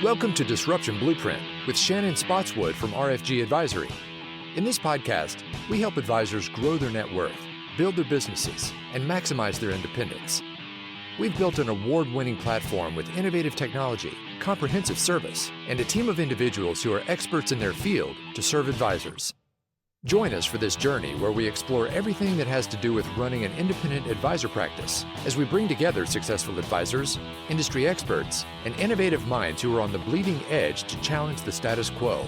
Welcome to Disruption Blueprint with Shannon Spotswood from RFG Advisory. In this podcast, we help advisors grow their net worth, build their businesses, and maximize their independence. We've built an award-winning platform with innovative technology, comprehensive service, and a team of individuals who are experts in their field to serve advisors. Join us for this journey where we explore everything that has to do with running an independent advisor practice as we bring together successful advisors, industry experts, and innovative minds who are on the bleeding edge to challenge the status quo,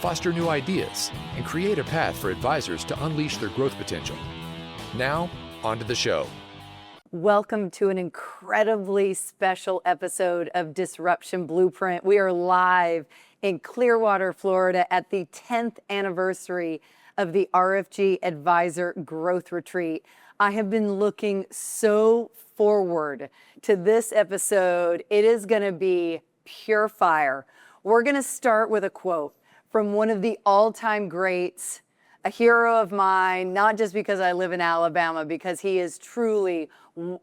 foster new ideas, and create a path for advisors to unleash their growth potential. Now, on to the show. Welcome to an incredibly special episode of Disruption Blueprint. We are live in Clearwater, Florida at the 10th anniversary of the RFG Advisor Growth Retreat. I have been looking so forward to this episode. It is going to be pure fire. We're going to start with a quote from one of the all-time greats, a hero of mine, not just because I live in Alabama, because he is truly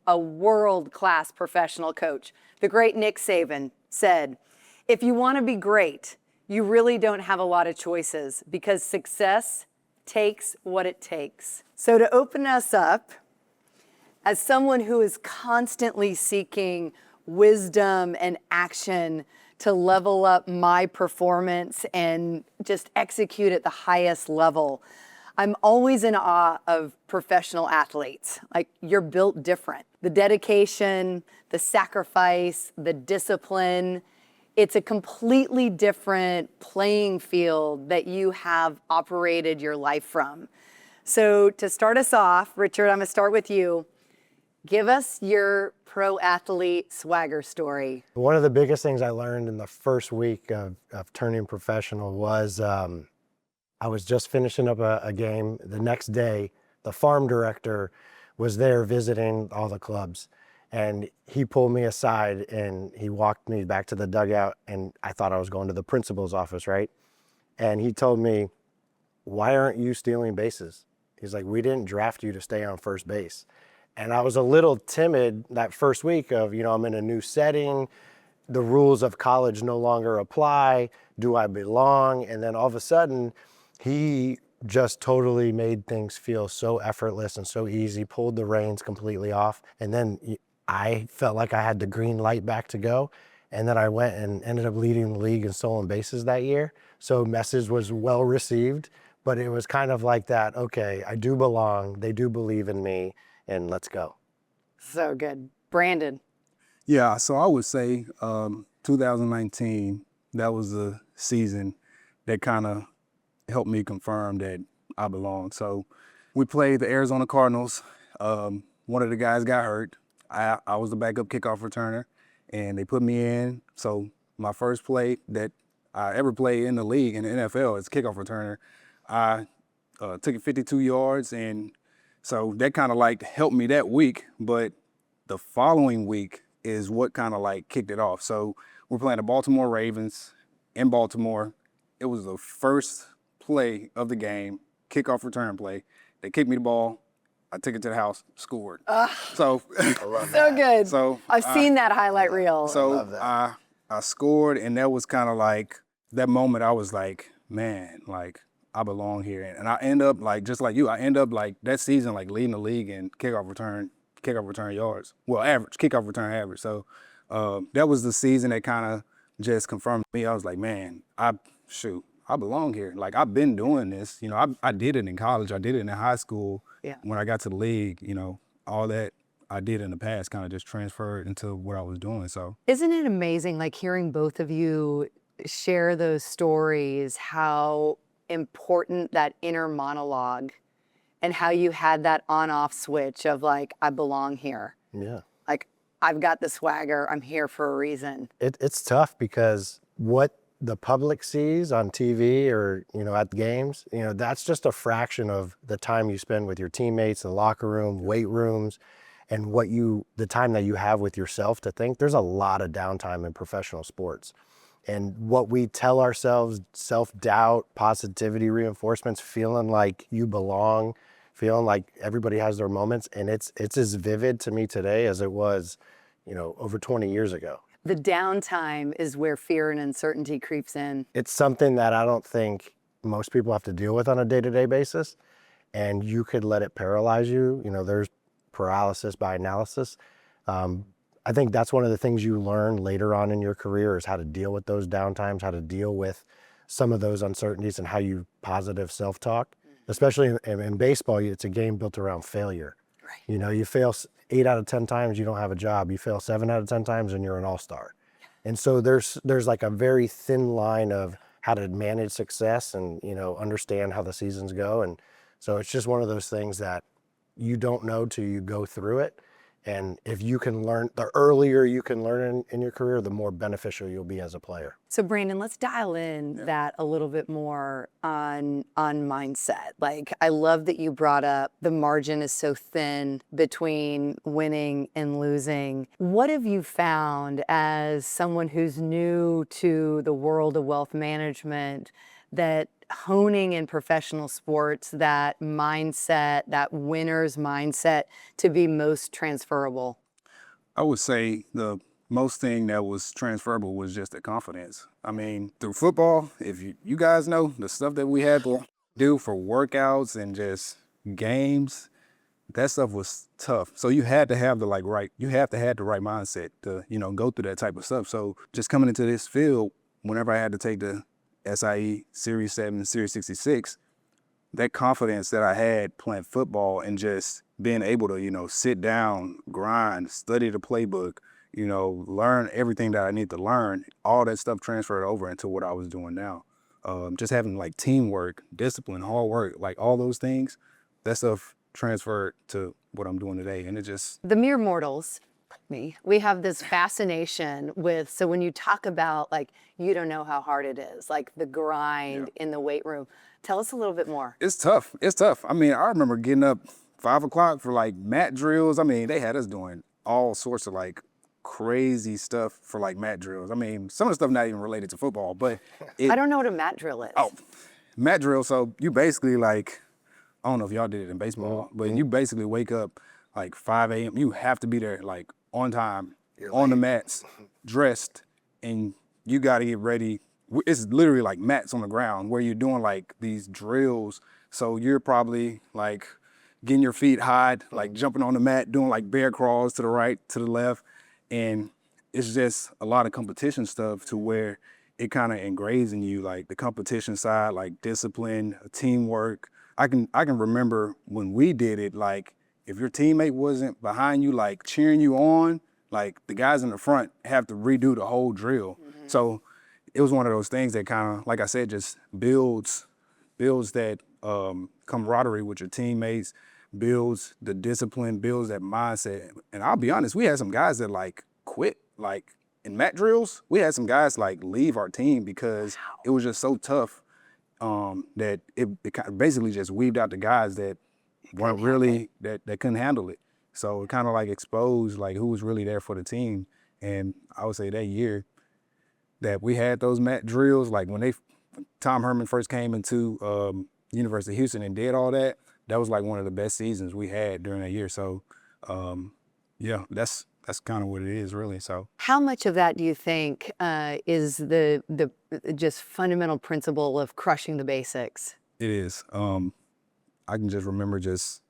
a world-class professional coach. The great Nick Saban said, "If you want to be great, you really don't have a lot of choices because success takes what it takes." So to open us up, as someone who is constantly seeking wisdom and action to level up my performance and just execute at the highest level, I'm always in awe of professional athletes. Like, you're built different. The dedication, the sacrifice, the discipline, it's a completely different playing field that you have operated your life from. So to start us off, Richard, I'm gonna start with you. Give us your pro athlete swagger story. One of the biggest things I learned in the first week of turning professional was I was just finishing up a game. The next day, the farm director was there visiting all the clubs. And he pulled me aside and he walked me back to the dugout, and I thought I was going to the principal's office, right? And he told me, "Why aren't you stealing bases?" He's like, "We didn't draft you to stay on first base." And I was a little timid that first week of, I'm in a new setting. The rules of college no longer apply. Do I belong? And then all of a sudden, he just totally made things feel so effortless and so easy, pulled the reins completely off. And then I felt like I had the green light back to go. And then I went and ended up leading the league in stolen bases that year. So message was well received, but it was kind of like that, okay, I do belong, they do believe in me, and let's go. So good. Brandon. Yeah, so I would say 2019, that was the season that kind of helped me confirm that I belong. So we played the Arizona Cardinals. One of the guys got hurt. I was the backup kickoff returner, and they put me in. So my first play that I ever played in the league, in the NFL, as kickoff returner, I took it 52 yards, and so that kind of like helped me that week. But the following week is what kind of like kicked it off. So we're playing the Baltimore Ravens in Baltimore. It was the first play of the game, kickoff return play. They kicked me the ball. I took it to the house, scored. So good. So I've seen that highlight reel. So I scored, and that was kind of like that moment. I was like, man, like I belong here. And I end up like, just like you, I end up like that season, like leading the league in kickoff return yards. Well, kickoff return average. So that was the season that kind of just confirmed me. I was like, man, I belong here. Like, I've been doing this. I did it in college. I did it in high school. Yeah. When I got to the league, all that I did in the past kind of just transferred into what I was doing. So Isn't it amazing, like, hearing both of you share those stories, how important that inner monologue and how you had that on-off switch of like, I belong here. Yeah. Like, I've got the swagger. I'm here for a reason. It's tough because what the public sees on TV or, at the games, that's just a fraction of the time you spend with your teammates, the locker room, weight rooms, and the time that you have with yourself to think. There's a lot of downtime in professional sports. And what we tell ourselves, self-doubt, positivity reinforcements, feeling like you belong, feeling like everybody has their moments. And it's as vivid to me today as it was, over 20 years ago. The downtime is where fear and uncertainty creeps in. It's something that I don't think most people have to deal with on a day-to-day basis, and you could let it paralyze you. There's paralysis by analysis. I think that's one of the things you learn later on in your career is how to deal with those downtimes, how to deal with some of those uncertainties, and how you positive self-talk. Especially in baseball, it's a game built around failure. Right. You fail 8 out of 10 times, you don't have a job. You fail 7 out of 10 times, and you're an all-star. And so there's like a very thin line of how to manage success and understand how the seasons go. And so it's just one of those things that you don't know till you go through it. And if you can learn, the earlier you can learn in your career, the more beneficial you'll be as a player. So Brandon, let's dial in that a little bit more on mindset. Like, I love that you brought up the margin is so thin between winning and losing. What have you found as someone who's new to the world of wealth management that honing in professional sports that mindset, that winner's mindset, to be most transferable? I would say the most thing that was transferable was just the confidence. I mean, through football, if you guys know the stuff that we had to do for workouts and just games, that stuff was tough. So you had to have the right mindset to, go through that type of stuff. So just coming into this field, whenever I had to take the SIE Series 7, Series 66, that confidence that I had playing football and just being able to, sit down, grind, study the playbook, learn everything that I need to learn, all that stuff transferred over into what I was doing now. Just having like teamwork, discipline, hard work, like all those things, that stuff transferred to what I'm doing today. And it just... The mere mortals, we have this fascination with, so when you talk about like, you don't know how hard it is, like the grind in the weight room. Tell us a little bit more. It's tough. I mean, I remember getting up 5 o'clock for like mat drills. I mean, they had us doing all sorts of like crazy stuff for like mat drills. I mean, some of the stuff not even related to football, but I don't know what a mat drill is. Oh, mat drill. So you basically like, I don't know if y'all did it in baseball, but you basically wake up like 5 a.m. You have to be there like on time, on the mats, dressed, and you got to get ready. It's literally like mats on the ground where you're doing like these drills. So you're probably like getting your feet high, like jumping on the mat, doing like bear crawls to the right, to the left. And it's just a lot of competition stuff to where it kind of ingrains in you, like the competition side, like discipline, teamwork. I can remember when we did it, like if your teammate wasn't behind you, like cheering you on, like the guys in the front have to redo the whole drill. Mm-hmm. So it was one of those things that kind of, like I said, just builds that camaraderie with your teammates, builds the discipline, builds that mindset. And I'll be honest, we had some guys that like quit, like in mat drills. We had some guys like leave our team because it was just so tough that it kind of basically just weeded out the guys that weren't really, that couldn't handle it. So it kind of like exposed like who was really there for the team. And I would say that year that we had those mat drills, like when Tom Herman first came into University of Houston and did all that, that was like one of the best seasons we had during that year. So yeah, that's kind of what it is really. So how much of that do you think is the just fundamental principle of crushing the basics? It is. I can just remember just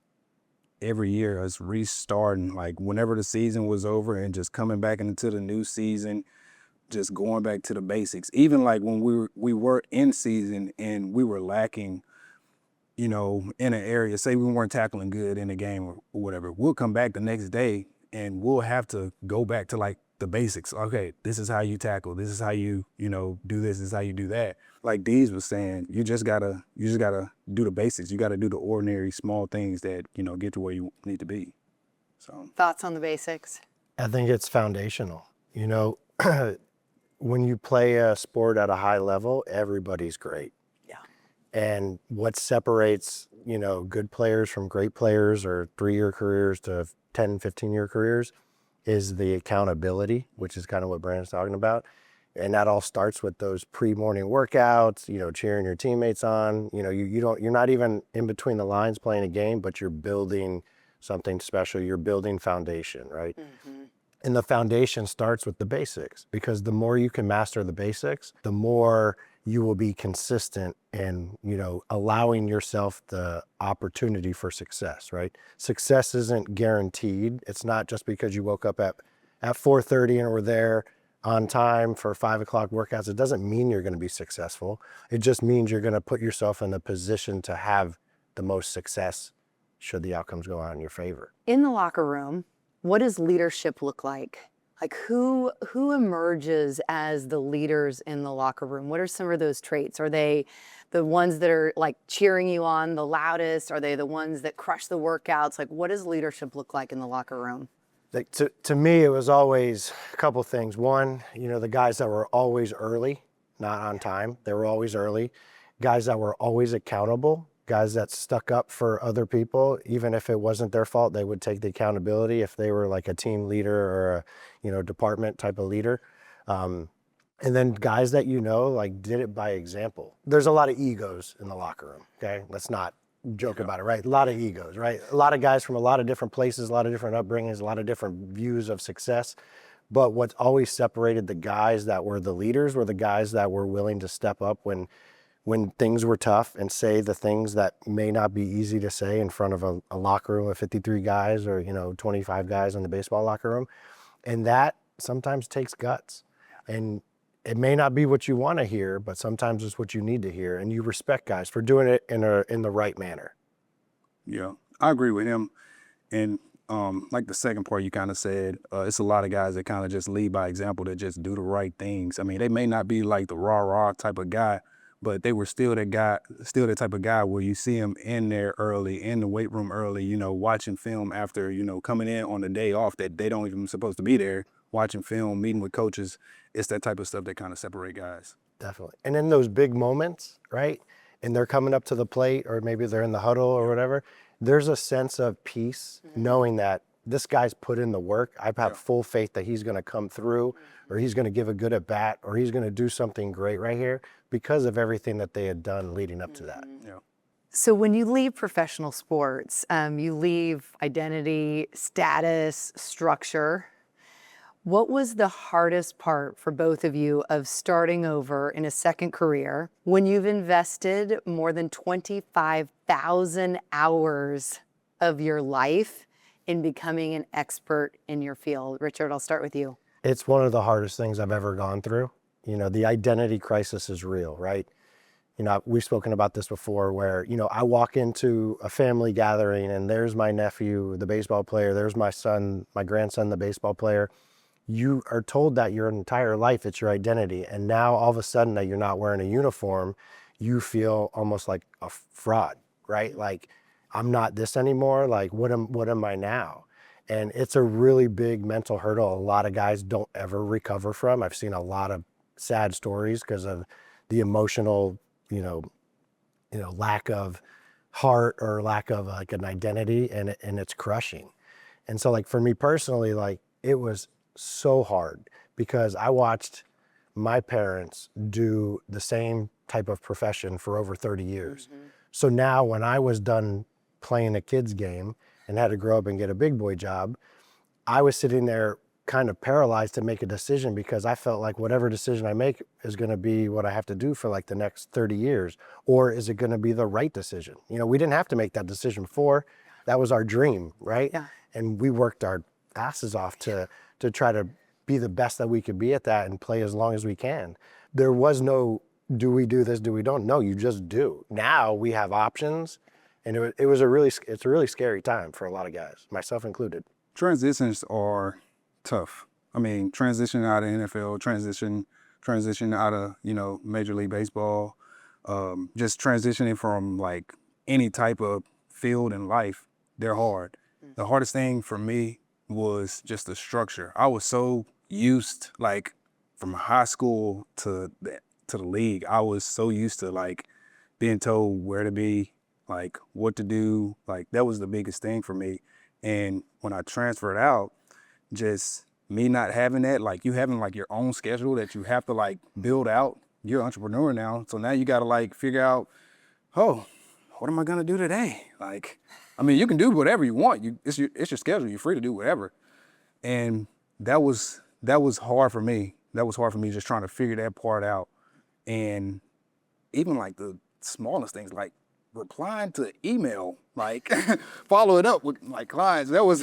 every year us restarting, like whenever the season was over and just coming back into the new season, just going back to the basics. Even like when we were in season and we were lacking, in an area, say we weren't tackling good in a game or whatever, we'll come back the next day and we'll have to go back to like the basics. Okay, this is how you tackle. This is how you, do this. This is how you do that. Like Dees was saying, you just gotta do the basics. You gotta do the ordinary small things that, get to where you need to be. So thoughts on the basics? I think it's foundational. When you play a sport at a high level, everybody's great. Yeah. And what separates, good players from great players or 3-year careers to 10, 15-year careers is the accountability, which is kind of what Brandon's talking about. And that all starts with those pre-morning workouts, cheering your teammates on. You're not even in between the lines playing a game, but you're building something special. You're building foundation, right? Mm-hmm. And the foundation starts with the basics, because the more you can master the basics, the more you will be consistent and, allowing yourself the opportunity for success, right? Success isn't guaranteed. It's not just because you woke up at 4:30 and were there on time for 5 o'clock workouts. It doesn't mean you're going to be successful. It just means you're going to put yourself in a position to have the most success should the outcomes go out in your favor. In the locker room, what does leadership look like? Like who emerges as the leaders in the locker room? What are some of those traits? Are they the ones that are like cheering you on the loudest? Are they the ones that crush the workouts? Like what does leadership look like in the locker room? Like to me, it was always a couple things. One, the guys that were always early, not on time. They were always early. Guys that were always accountable. Guys that stuck up for other people, even if it wasn't their fault, they would take the accountability if they were like a team leader or a department type of leader. And then guys that like did it by example. There's a lot of egos in the locker room, okay? Let's not joke about it, right? A lot of egos, right? A lot of guys from a lot of different places, a lot of different upbringings, a lot of different views of success. But what always separated the guys that were the leaders were the guys that were willing to step up when things were tough and say the things that may not be easy to say in front of a locker room of 53 guys or 25 guys in the baseball locker room. And that sometimes takes guts. And it may not be what you want to hear, but sometimes it's what you need to hear. And you respect guys for doing it in the right manner. Yeah, I agree with him. And like the second part you kind of said, it's a lot of guys that kind of just lead by example, that just do the right things. I mean, they may not be like the rah-rah type of guy, but they were still the type of guy where you see him in there early, in the weight room early, watching film after, coming in on the day off that they don't even supposed to be there, watching film, meeting with coaches. It's that type of stuff that kind of separate guys. Definitely. And in those big moments, right? And they're coming up to the plate, or maybe they're in the huddle or whatever, there's a sense of peace knowing that this guy's put in the work. I have full faith that he's going to come through, or he's going to give a good at bat, or he's going to do something great right here because of everything that they had done leading up to that. Yeah. So when you leave professional sports, you leave identity, status, structure. What was the hardest part for both of you of starting over in a second career when you've invested more than 25,000 hours of your life in becoming an expert in your field? Richard, I'll start with you. It's one of the hardest things I've ever gone through. The identity crisis is real, right? We've spoken about this before where, I walk into a family gathering and there's my nephew, the baseball player, there's my son, my grandson, the baseball player. You are told that your entire life, it's your identity. And now all of a sudden that you're not wearing a uniform, you feel almost like a fraud, right? Like, I'm not this anymore. Like, what am I now? And it's a really big mental hurdle. A lot of guys don't ever recover from. I've seen a lot of sad stories because of the emotional, lack of heart or lack of like an identity, and it's crushing. And so like for me personally, like it was so hard because I watched my parents do the same type of profession for over 30 years. So now when I was done playing a kid's game and had to grow up and get a big boy job, I was sitting there kind of paralyzed to make a decision because I felt like whatever decision I make is going to be what I have to do for like the next 30 years, or is it going to be the right decision? We didn't have to make that decision before. That was our dream, right? Yeah. And we worked our asses off to try to be the best that we could be at that and play as long as we can. There was no, do we do this, do we don't? No, you just do. Now we have options, and it's a really scary time for a lot of guys, myself included. Transitions are tough. I mean, transition out of NFL, transition out of, Major League Baseball, just transitioning from like any type of field in life, they're hard. The hardest thing for me was just the structure. I was so used, like from high school to the league, I was so used to like being told where to be, like what to do. Like that was the biggest thing for me. And when I transferred out, just me not having that, like you having like your own schedule that you have to like build out. You're an entrepreneur now. So now you got to like figure out, oh, what am I going to do today? Like, I mean, you can do whatever you want. It's your schedule. You're free to do whatever. And that was hard for me. That was hard for me just trying to figure that part out. And even like the smallest things, like replying to email, like following up with like clients, that was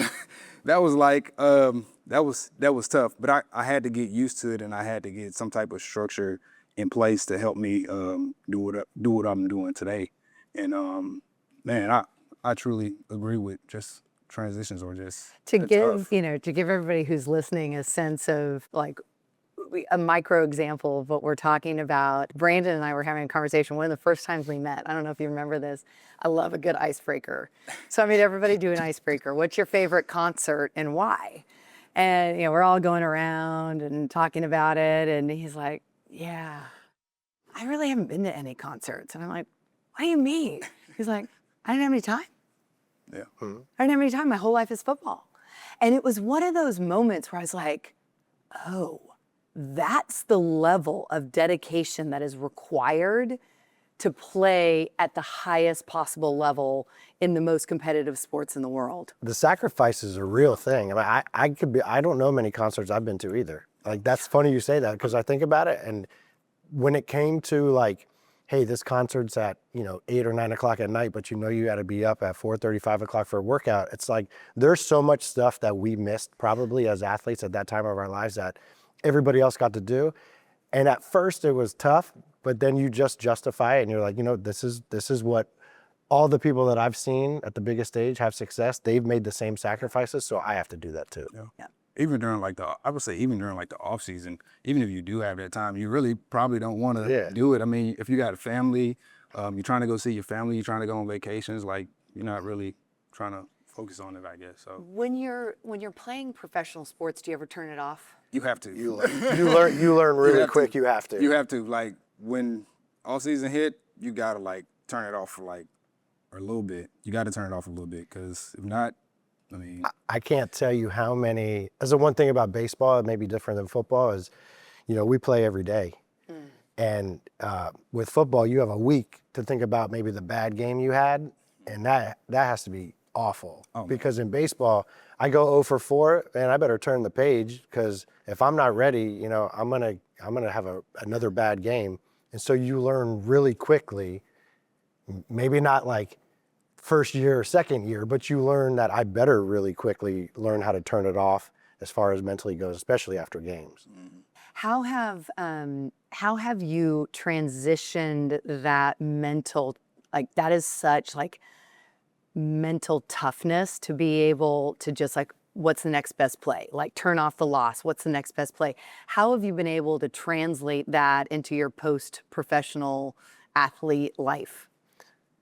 tough. But I had to get used to it, and I had to get some type of structure in place to help me do what I'm doing today. And man, I truly agree with just transitions or just To it's give, tough. to give everybody who's listening a sense of like a micro example of what we're talking about. Brandon and I were having a conversation one of the first times we met. I don't know if you remember this. I love a good icebreaker. So I made everybody do an icebreaker. What's your favorite concert and why? And we're all going around and talking about it. And he's like, yeah, I really haven't been to any concerts. And I'm like, what do you mean? He's like, I didn't have any time. Yeah. Mm-hmm. I didn't have any time. My whole life is football. And it was one of those moments where I was like, oh, that's the level of dedication that is required to play at the highest possible level in the most competitive sports in the world. The sacrifice is a real thing. I mean, I don't know many concerts I've been to either. Like, that's funny you say that, because I think about it, and when it came to like, hey, this concert's at 8 or 9 o'clock at night, but you got to be up at 4:30, 5 o'clock for a workout. It's like there's so much stuff that we missed probably as athletes at that time of our lives that everybody else got to do. And at first it was tough, but then you just justify it and you're like, this is what all the people that I've seen at the biggest stage have success. They've made the same sacrifices, so I have to do that too. Yeah. Even during like the off season, even if you do have that time, you really probably don't want to do it. I mean, if you got a family, you're trying to go see your family, you're trying to go on vacations, like you're not really trying to focus on it, I guess. So When you're playing professional sports, do you ever turn it off? you have to. You learn really quick. You have to. You have to, like, when all season hit, you gotta like turn it off for like a little bit. You got to turn it off a little bit, because if not, I mean, I can't tell you how many. As the one thing about baseball, it may be different than football, is, we play every day. And with football, you have a week to think about maybe the bad game you had, and that has to be awful. Because in baseball, I go 0 for 4, and I better turn the page, because if I'm not ready, I'm gonna have another bad game. And so you learn really quickly, maybe not like first year or second year, but you learn that I better really quickly learn how to turn it off as far as mentally goes, especially after games. How have you transitioned that mental, like that is such like mental toughness to be able to just like, what's the next best play? Like turn off the loss, what's the next best play? How have you been able to translate that into your post-professional athlete life?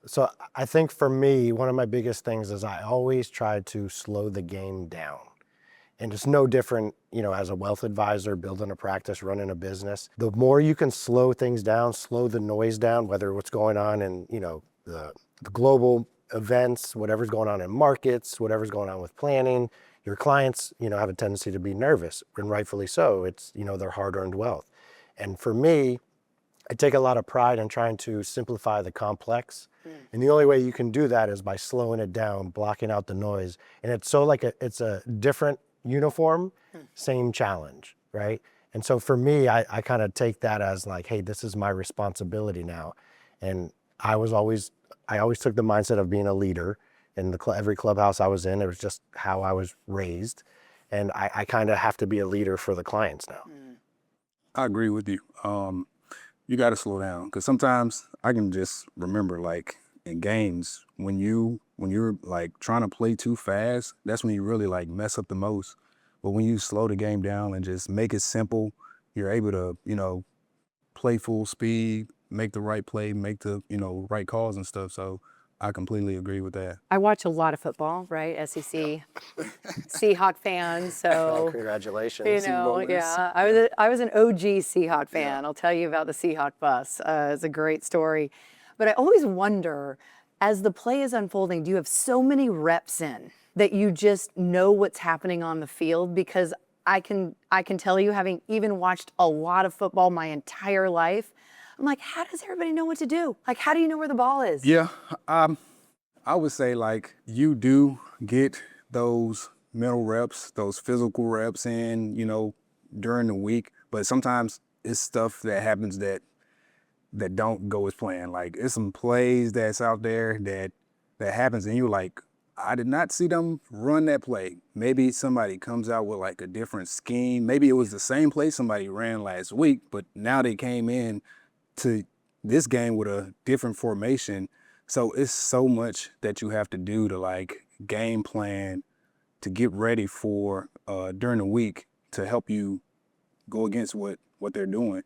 So I think for me, one of my biggest things is I always try to slow the game down. And it's no different, as a wealth advisor, building a practice, running a business. The more you can slow things down, slow the noise down, whether what's going on in, the global events, whatever's going on in markets, whatever's going on with planning, your clients, have a tendency to be nervous, and rightfully so. It's, their hard-earned wealth. And for me, I take a lot of pride in trying to simplify the complex. And the only way you can do that is by slowing it down, blocking out the noise. And it's so like it's a different uniform, same challenge, right? And so for me, I kind of take that as like, hey, this is my responsibility now. And I always took the mindset of being a leader in every clubhouse I was in. It was just how I was raised. And I kind of have to be a leader for the clients now. I agree with you. You got to slow down, because sometimes I can just remember, like in games, when you're like trying to play too fast, that's when you really like mess up the most. But when you slow the game down and just make it simple, you're able to, play full speed, make the right play, make the, right calls and stuff. So I completely agree with that. I watch a lot of football, right? SEC, Seahawk fan. So, Congratulations. yeah, I was an OG Seahawk fan. Yeah. I'll tell you about the Seahawk bus. It's a great story. But I always wonder, as the play is unfolding, do you have so many reps in that you just know what's happening on the field? Because I can tell you, having even watched a lot of football my entire life, I'm like, how does everybody know what to do? Like, how do you know where the ball is? Yeah, I would say like you do get those mental reps, those physical reps in, during the week. But sometimes it's stuff that happens that don't go as planned. Like it's some plays that's out there that happens and you're like, I did not see them run that play. Maybe somebody comes out with like a different scheme. Maybe it was the same play somebody ran last week, but now they came in to this game with a different formation. So it's so much that you have to do to like game plan to get ready for during the week to help you go against what they're doing.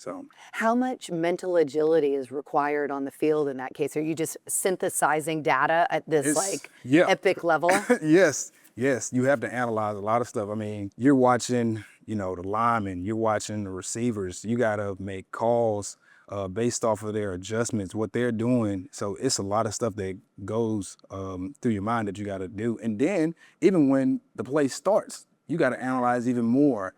So how much mental agility is required on the field in that case? Are you just synthesizing data at this epic level? Yes. You have to analyze a lot of stuff. I mean, you're watching, the linemen, you're watching the receivers. You got to make calls based off of their adjustments, what they're doing. So it's a lot of stuff that goes through your mind that you got to do. And then even when the play starts, you got to analyze even more.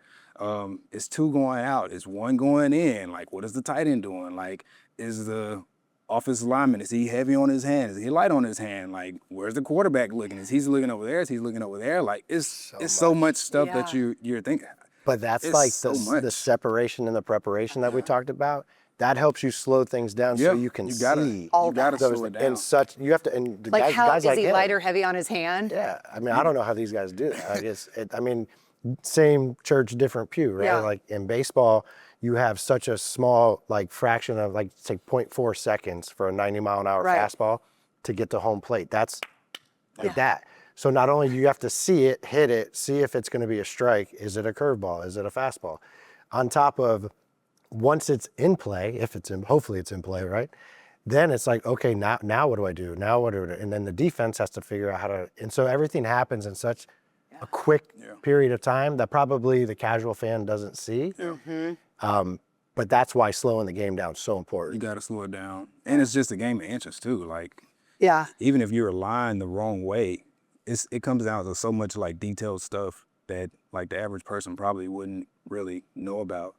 Is two going out? Is one going in? Like, what is the tight end doing? Like, is the offensive lineman, is he heavy on his hand? Is he light on his hand? Like, where's the quarterback looking? Is he looking over there? Is he looking over there? Like, it's so much stuff that you're thinking. But that's it's like so the separation and the preparation that we talked about. That helps you slow things down so you can see all those slow it down. and such. You have to, and the like guys is like he him, light or heavy on his hand? Yeah, I mean, I don't know how these guys do that. Same church, different pew, right? Yeah. Like in baseball, you have such a small like fraction of like say 0.4 seconds for a 90-mile-an-hour fastball to get to home plate. That's like that. So not only do you have to see it, hit it, see if it's going to be a strike, is it a curveball, is it a fastball? On top of once it's in play, hopefully it's in play, right? Then it's like, okay, now what do I do? Now what do I do? And then the defense has to figure out how to, and so everything happens in such a quick period of time that probably the casual fan doesn't see. But that's why slowing the game down is so important. You got to slow it down. And it's just a game of inches too. Like, even if you're aligned the wrong way, it comes down to so much like detailed stuff that like the average person probably wouldn't really know about.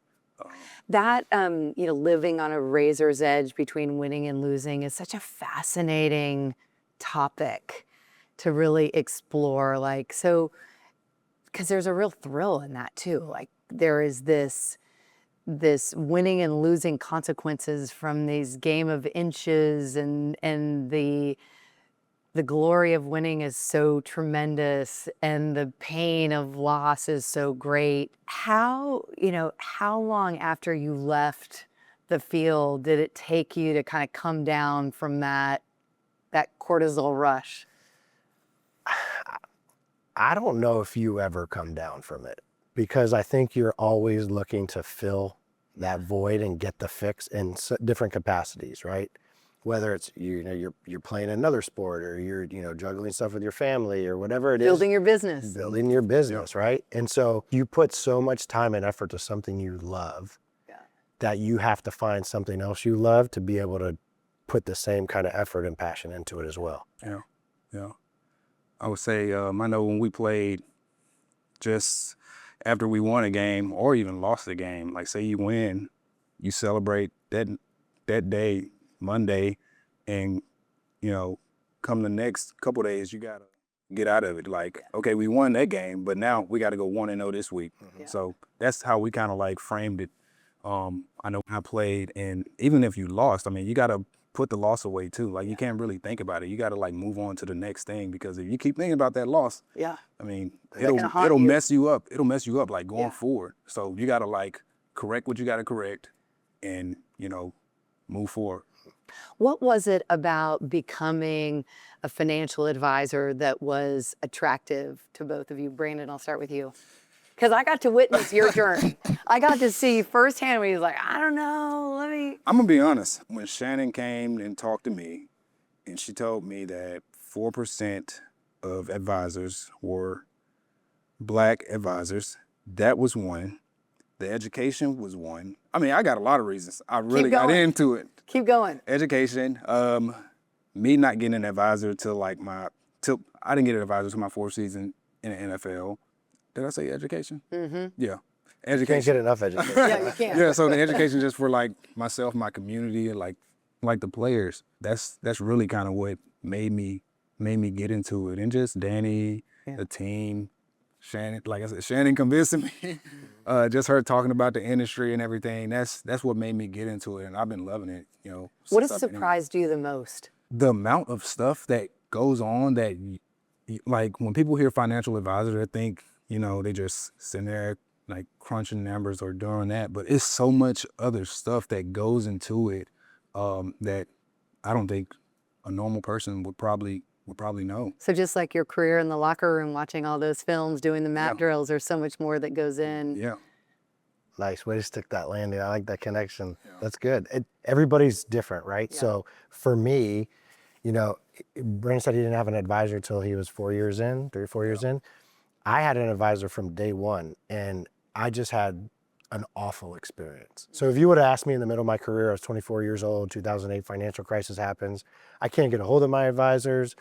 That, living on a razor's edge between winning and losing is such a fascinating topic to really explore. Like, so, because there's a real thrill in that too. Like there is this winning and losing consequences from these game of inches, and the glory of winning is so tremendous and the pain of loss is so great. How long after you left the field did it take you to kind of come down from that cortisol rush? I don't know if you ever come down from it, because I think you're always looking to fill that void and get the fix in different capacities, right? Whether it's you're playing another sport, or you're juggling stuff with your family, or whatever it is. Building your business, right? And so you put so much time and effort to something you love that you have to find something else you love to be able to put the same kind of effort and passion into it as well. Yeah. I would say, I know when we played, just after we won a game or even lost a game, like say you win, you celebrate that day, Monday, and come the next couple days, you gotta get out of it. Like, okay, we won that game, but now we got to go 1-0 this week. So that's how we kind of like framed it. I know when I played, and even if you lost, I mean, you got to put the loss away too. Like you can't really think about it. You got to like move on to the next thing, because if you keep thinking about that loss, I mean, it'll mess you up. It'll mess you up like going forward. So you got to like correct what you got to correct, and move forward. What was it about becoming a financial advisor that was attractive to both of you? Brandon, I'll start with you. Because I got to witness your journey. I got to see firsthand when he was like, I don't know, I'm going to be honest. When Shannon came and talked to me, and she told me that 4% of advisors were Black advisors, that was one. The education was one. I mean, I got a lot of reasons. I really got into it. Keep going. Education, me not getting an advisor till I didn't get an advisor till my 4th season in the NFL. Did I say education? Mm-hmm. Yeah. Education. You can't get enough education. Yeah, you can't. Yeah, so the education just for like myself, my community, and like the players. That's really kind of what made me get into it. And just Danny, the team, Shannon, like I said, Shannon convincing me. Just her talking about the industry and everything. That's what made me get into it, and I've been loving it. You know. What has since I've been in it. surprised you the most? The amount of stuff that goes on that, like when people hear financial advisor, they think, you know, they just sitting there like crunching numbers or doing that. But it's so much other stuff that goes into it that I don't think a normal person would probably know. So just like your career in the locker room, watching all those films, doing the map drills, there's so much more that goes in. Yeah. Nice way to stick that landing. I like that connection. Yeah. That's good. Everybody's different, right? Yeah. So for me, you know, Brandon said he didn't have an advisor till he was 4 years in, 3 or 4 years in. I had an advisor from day one, and I just had an awful experience. So if you would have asked me in the middle of my career, I was 24 years old, 2008 financial crisis happens. I can't get a hold of my advisors.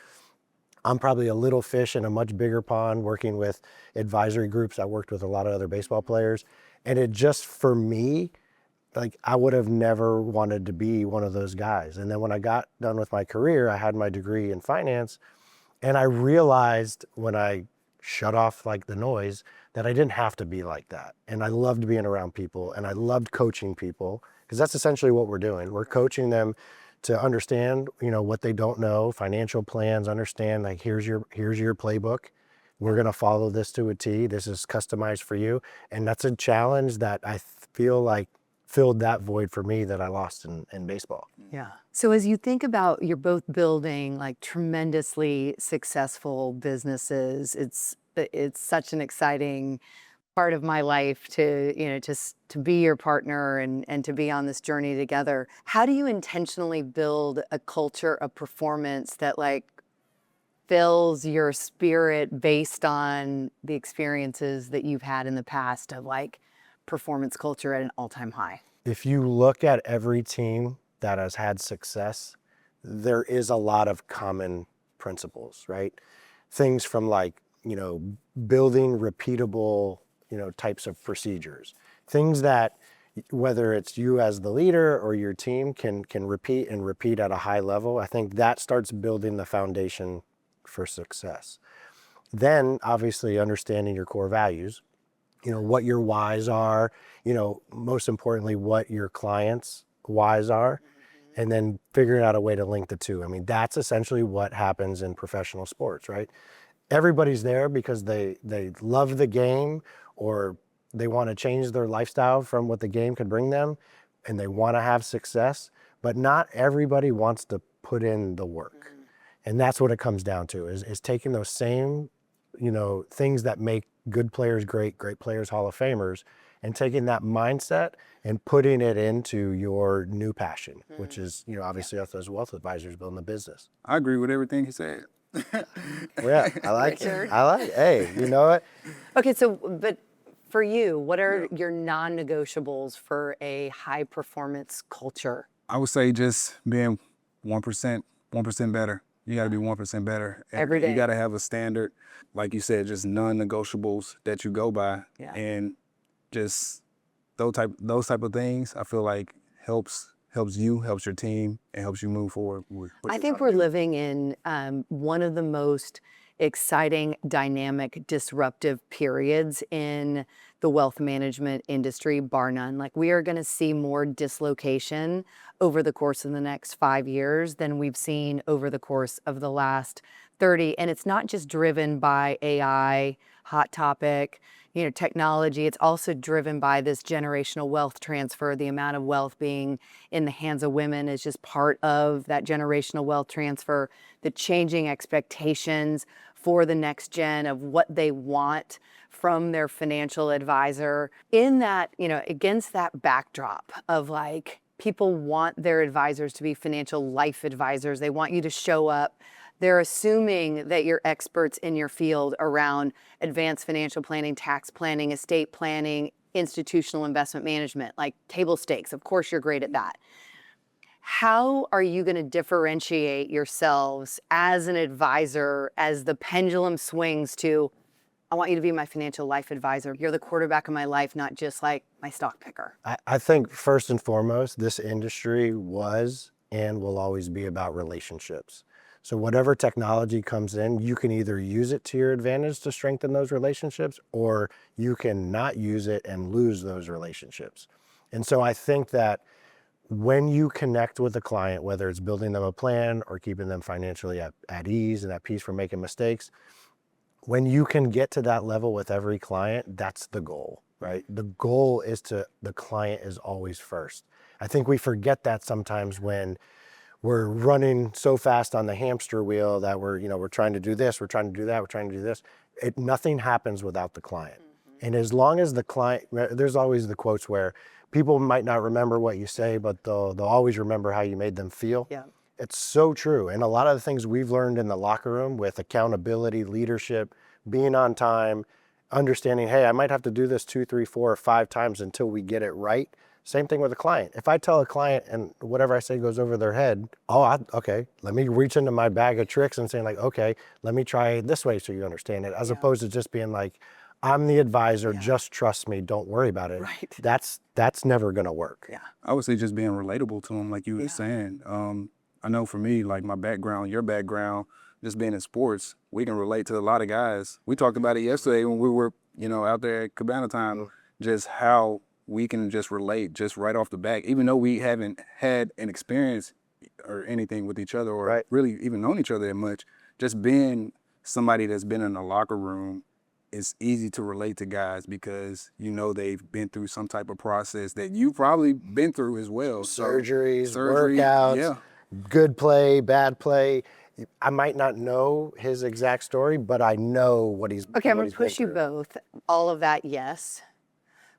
I'm probably a little fish in a much bigger pond working with advisory groups. I worked with a lot of other baseball players. And it just, for me, like I would have never wanted to be one of those guys. And then when I got done with my career, I had my degree in finance, and I realized when I shut off like the noise that I didn't have to be like that. And I loved being around people, and I loved coaching people, because that's essentially what we're doing. We're coaching them to understand, you know, what they don't know, financial plans, understand like here's your playbook. We're going to follow this to a T. This is customized for you. And that's a challenge that I feel like filled that void for me that I lost in baseball. Yeah. So as you think about, you're both building like tremendously successful businesses. It's such an exciting part of my life to, you know, just to be your partner and to be on this journey together. How do you intentionally build a culture of performance that like fills your spirit based on the experiences that you've had in the past of like performance culture at an all-time high? If you look at every team that has had success, there is a lot of common principles, right? Things from like, you know, building repeatable, you know, types of procedures. Things that, whether it's you as the leader or your team can repeat and repeat at a high level. I think that starts building the foundation for success. Then obviously understanding your core values, you know, what your whys are, you know, most importantly, what your clients' whys are, and then figuring out a way to link the two. I mean, that's essentially what happens in professional sports, right? Everybody's there because they love the game, or they want to change their lifestyle from what the game could bring them, and they want to have success, but not everybody wants to put in the work. And that's what it comes down to, is taking those same, you know, things that make good players great players Hall of Famers, and taking that mindset and putting it into your new passion, which is, you know, obviously us as wealth advisors building the business. I agree with everything he said. Yeah, I like it. Hey, you know what? Okay, so, but for you, what are your non-negotiables for a high performance culture? I would say just being 1% better. You got to be 1% better every day. You got to have a standard, like you said, just non-negotiables that you go by, and just those type of things. I feel like helps you, helps your team, and helps you move forward. I think we're living in one of the most exciting, dynamic, disruptive periods in the wealth management industry, bar none. Like, we are going to see more dislocation over the course of the next 5 years than we've seen over the course of the last 30. And it's not just driven by AI, hot topic, you know, technology. It's also driven by this generational wealth transfer. The amount of wealth being in the hands of women is just part of that generational wealth transfer. The changing expectations for the next gen of what they want from their financial advisor. In that, you know, against that backdrop of like, people want their advisors to be financial life advisors. They want you to show up. They're assuming that you're experts in your field around advanced financial planning, tax planning, estate planning, institutional investment management, like table stakes. Of course, you're great at that. How are you going to differentiate yourselves as an advisor as the pendulum swings to, I want you to be my financial life advisor. You're the quarterback of my life, not just like my stock picker. I think first and foremost, this industry was and will always be about relationships. So whatever technology comes in, you can either use it to your advantage to strengthen those relationships, or you can not use it and lose those relationships. And so I think that when you connect with a client, whether it's building them a plan or keeping them financially at ease and at peace from making mistakes, when you can get to that level with every client, that's the goal, right? The goal is the client is always first. I think we forget that sometimes when we're running so fast on the hamster wheel that we're trying to do this, we're trying to do that, we're trying to do this. Nothing happens without the client. And as long as the client, there's always the quotes where people might not remember what you say, but they'll always remember how you made them feel. Yeah. It's so true. And a lot of the things we've learned in the locker room with accountability, leadership, being on time, understanding, hey, I might have to do this 2, 3, 4, or 5 times until we get it right. Same thing with a client. If I tell a client and whatever I say goes over their head, okay, let me reach into my bag of tricks and saying like, okay, let me try it this way so you understand it, as opposed to just being like, I'm the advisor, just trust me, don't worry about it. Right. That's never gonna work. Yeah. I would say just being relatable to them, like you were saying. I know for me, like my background, your background, just being in sports, we can relate to a lot of guys. We talked about it yesterday when we were, out there at Cabana time, just how we can just relate just right off the back, even though we haven't had an experience or anything with each other or really even known each other that much. Just being somebody that's been in a locker room, it's easy to relate to guys because they've been through some type of process that you've probably been through as well. Surgeries, workouts, good play, bad play. I might not know his exact story, but I know what he's Okay, I'm going to push you both. All of that, yes.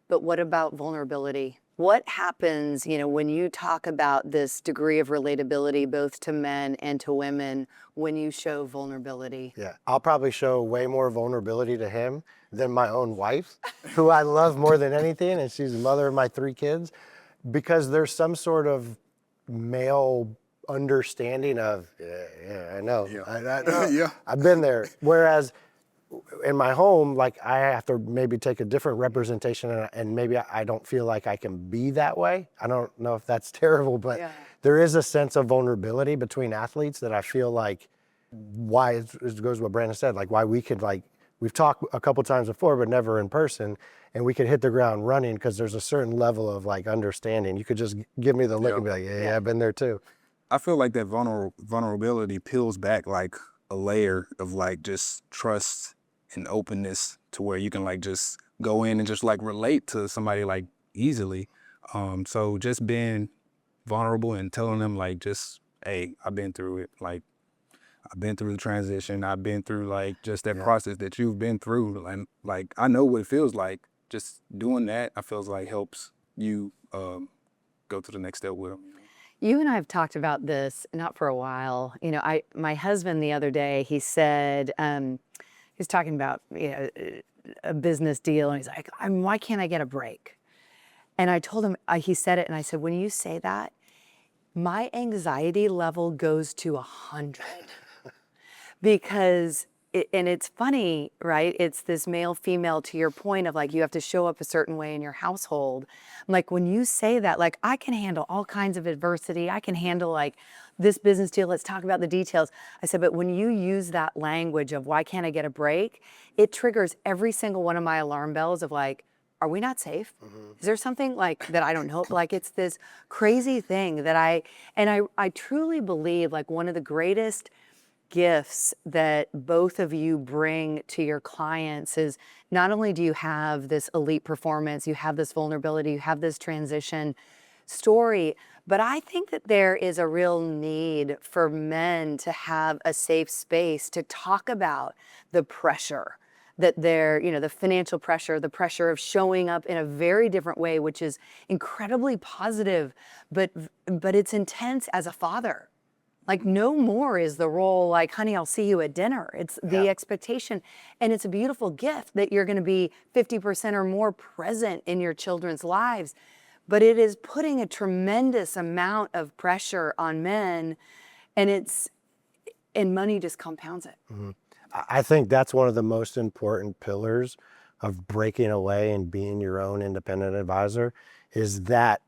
But what about vulnerability? What happens, when you talk about this degree of relatability, both to men and to women, when you show vulnerability? Yeah, I'll probably show way more vulnerability to him than my own wife, who I love more than anything, and she's the mother of my 3 kids, because there's some sort of male understanding of, I know. I know. I've been there. Whereas in my home, like I have to maybe take a different representation and maybe I don't feel like I can be that way. I don't know if that's terrible, but there is a sense of vulnerability between athletes that I feel like why it goes what Brandon said, like why we could we've talked a couple times before, but never in person, and we could hit the ground running because there's a certain level of understanding. You could just give me the look and be like, yeah, I've been there too. I feel like that vulnerability peels back like a layer of just trust and openness to where you can just go in and just relate to somebody easily. So just being vulnerable and telling them hey, I've been through it. I've been through the transition. I've been through just that process that you've been through. And I know what it feels like. Just doing that, I feels helps you go to the next step with them. You and I have talked about this, not for a while. My husband the other day, he said, he's talking about a business deal, and he's like, why can't I get a break? And I told him, he said it, and I said, when you say that, my anxiety level goes to 100. Because, and it's funny, right? It's this male, female, to your point of you have to show up a certain way in your household. When you say that, I can handle all kinds of adversity. I can handle this business deal. Let's talk about the details. I said, but when you use that language of why can't I get a break, it triggers every single one of my alarm bells of are we not safe? Is there something that I don't know? It's this crazy thing that I truly believe one of the greatest gifts that both of you bring to your clients is not only do you have this elite performance, you have this vulnerability, you have this transition story, but I think that there is a real need for men to have a safe space to talk about the pressure that they're, the financial pressure, the pressure of showing up in a very different way, which is incredibly positive, but it's intense as a father. No more is the role honey, I'll see you at dinner. It's the expectation. And it's a beautiful gift that you're going to be 50% or more present in your children's lives. But it is putting a tremendous amount of pressure on men, and money just compounds it. Mm-hmm. I think that's one of the most important pillars of breaking away and being your own independent advisor, is that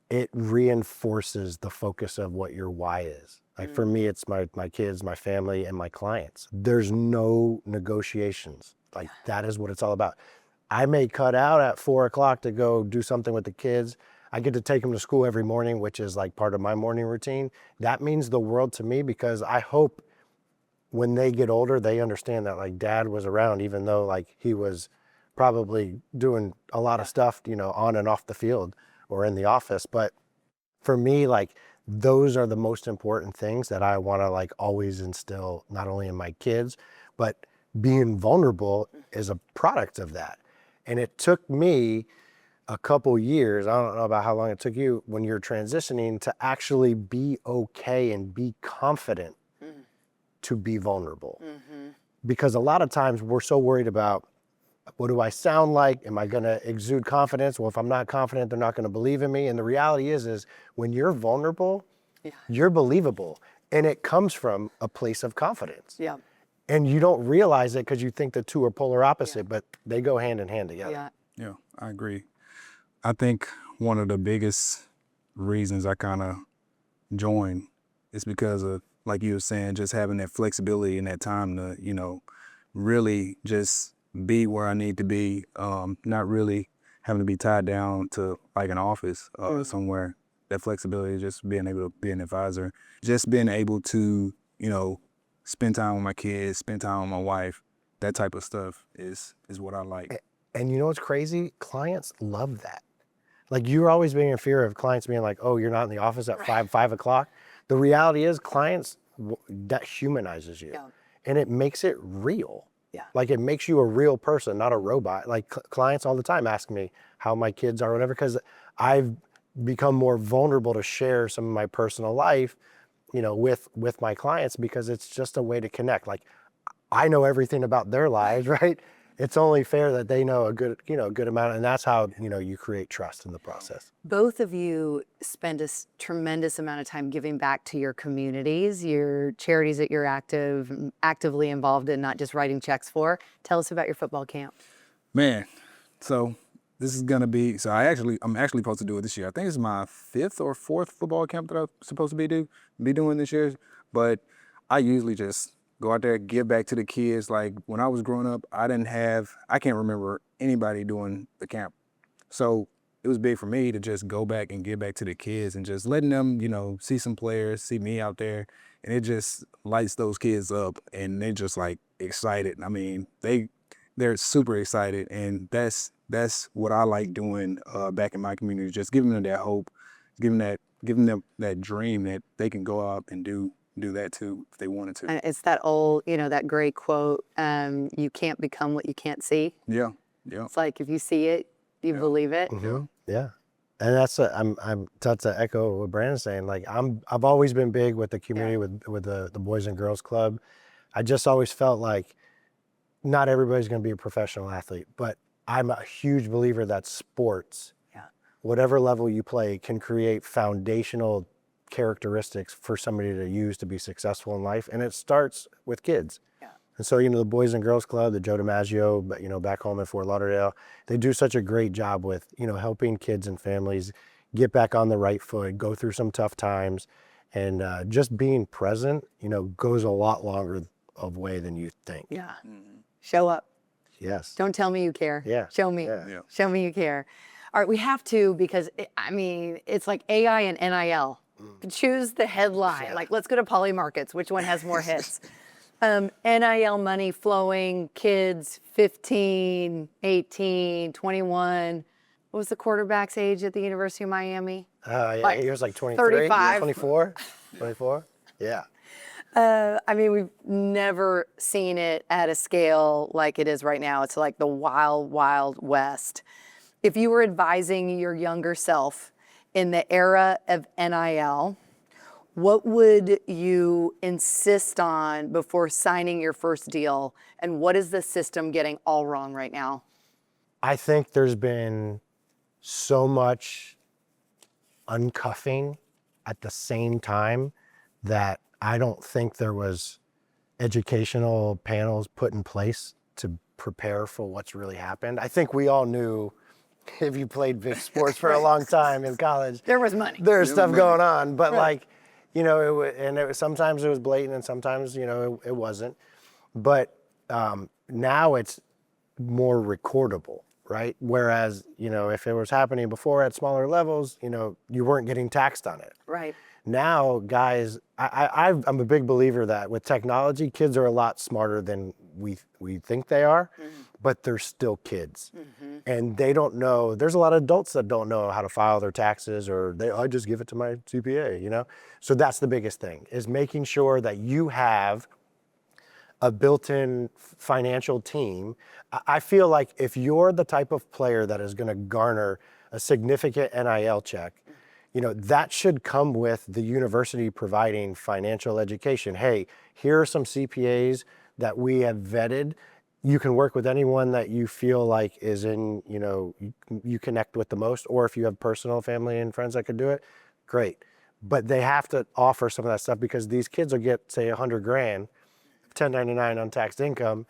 it reinforces the focus of what your why is. Like for me, it's my kids, my family, and my clients. There's no negotiations. Like that is what it's all about. I may cut out at 4 o'clock to go do something with the kids. I get to take them to school every morning, which is like part of my morning routine. That means the world to me because I hope when they get older, they understand that like dad was around, even though like he was probably doing a lot of stuff, you know, on and off the field or in the office. But for me, like those are the most important things that I want to like always instill, not only in my kids, but being vulnerable is a product of that. And it took me a couple years, I don't know about how long it took you when you're transitioning to actually be okay and be confident to be vulnerable. Because a lot of times we're so worried about what do I sound like? Am I going to exude confidence? Well, if I'm not confident, they're not going to believe in me. And the reality is when you're vulnerable, you're believable. And it comes from a place of confidence. Yeah. And you don't realize it because you think the two are polar opposite, but they go hand in hand together. Yeah. Yeah, I agree. I think one of the biggest reasons I kind of joined is because of, like you were saying, just having that flexibility and that time to, you know, really just be where I need to be, not really having to be tied down to like an office somewhere. That flexibility, just being able to be an advisor, just being able to, you know, spend time with my kids, spend time with my wife, that type of stuff is what I like. And you know what's crazy? Clients love that. Like you're always being in fear of clients being like, oh, you're not in the office at 5 o'clock. The reality is clients, that humanizes you. Yeah. And it makes it real. Yeah. Like it makes you a real person, not a robot. Like clients all the time ask me how my kids are or whatever, because I've become more vulnerable to share some of my personal life, you know, with my clients because it's just a way to connect. Like I know everything about their lives, right? It's only fair that they know a good amount, and that's how, you know, you create trust in the process. Both of you spend a tremendous amount of time giving back to your communities, your charities that you're actively involved in, not just writing checks for. Tell us about your football camp. Man, so this is gonna be, I'm actually supposed to do it this year. I think it's my 5th or 4th football camp that I'm supposed to be doing this year. But I usually just go out there, give back to the kids. Like when I was growing up, I can't remember anybody doing the camp. So it was big for me to just go back and give back to the kids and just letting them, you know, see some players, see me out there. And it just lights those kids up and they're just like excited. I mean, they're super excited. And that's what I like doing back in my community, just giving them that hope, giving them that dream that they can go out and do that too if they wanted to. And it's that old, you know, that great quote, you can't become what you can't see. Yeah. It's like if you see it, you believe it. Mm-hmm. Yeah. And that's I'm to echo what Brandon's saying. Like I've always been big with the community, with the Boys and Girls Club. I just always felt like not everybody's going to be a professional athlete, but I'm a huge believer that sports, whatever level you play, can create foundational characteristics for somebody to use to be successful in life. And it starts with kids. And so, you know, the Boys and Girls Club, the Joe DiMaggio, but, you know, back home in Fort Lauderdale, they do such a great job with, you know, helping kids and families get back on the right foot, go through some tough times, and just being present, you know, goes a lot longer of way than you think. Yeah. Show up. Yes. Don't tell me you care. Yeah. Show me. Yeah. Show me you care. All right, we have to, because it's like AI and NIL. Choose the headline. Yeah. Like, let's go to Poly Markets. Which one has more hits? NIL money flowing, kids 15, 18, 21. What was the quarterback's age at the University of Miami? He was like 23, 35. 24, 24. Yeah. I mean, we've never seen it at a scale like it is right now. It's like the wild, wild west. If you were advising your younger self in the era of NIL, what would you insist on before signing your first deal? And what is the system getting all wrong right now? I think there's been so much uncuffing at the same time that I don't think there was educational panels put in place to prepare for what's really happened. I think we all knew, if you played big sports for a long time in college, There was money. there's stuff going on, but like, you know, sometimes it was blatant and sometimes, you know, it wasn't. But now it's more recordable, right? Whereas, you know, if it was happening before at smaller levels, you know, you weren't getting taxed on it. Right. Now, guys, I'm a big believer that with technology, kids are a lot smarter than we think they are, but they're still kids. And they don't know, there's a lot of adults that don't know how to file their taxes, or I just give it to my CPA, you know? So that's the biggest thing, is making sure that you have a built-in financial team. I feel like if you're the type of player that is gonna garner a significant NIL check, you know, that should come with the university providing financial education. Hey, here are some CPAs that we have vetted. You can work with anyone that you feel like is in, you know, you connect with the most, or if you have personal family and friends that could do it, great. But they have to offer some of that stuff, because these kids will get, say, 100 grand, 1099 untaxed income,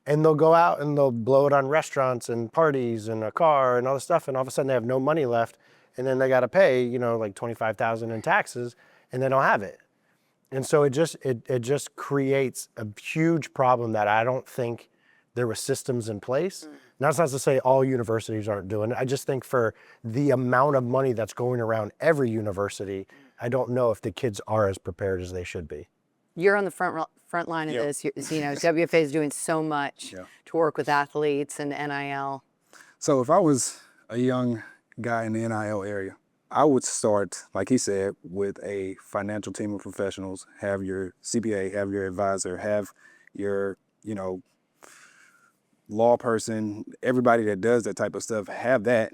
and they'll go out and they'll blow it on restaurants and parties and a car and all this stuff, and all of a sudden they have no money left. And then they got to pay, you know, like $25,000 in taxes, and they don't have it. And so it just creates a huge problem that I don't think there were systems in place. Now, that's not to say all universities aren't doing it. I just think for the amount of money that's going around every university, I don't know if the kids are as prepared as they should be. You're on the front line of this. You know, WFA is doing so much to work with athletes and NIL. So if I was a young guy in the NIL area, I would start, like he said, with a financial team of professionals. Have your CPA, have your advisor, have your, you know, law person, everybody that does that type of stuff, have that.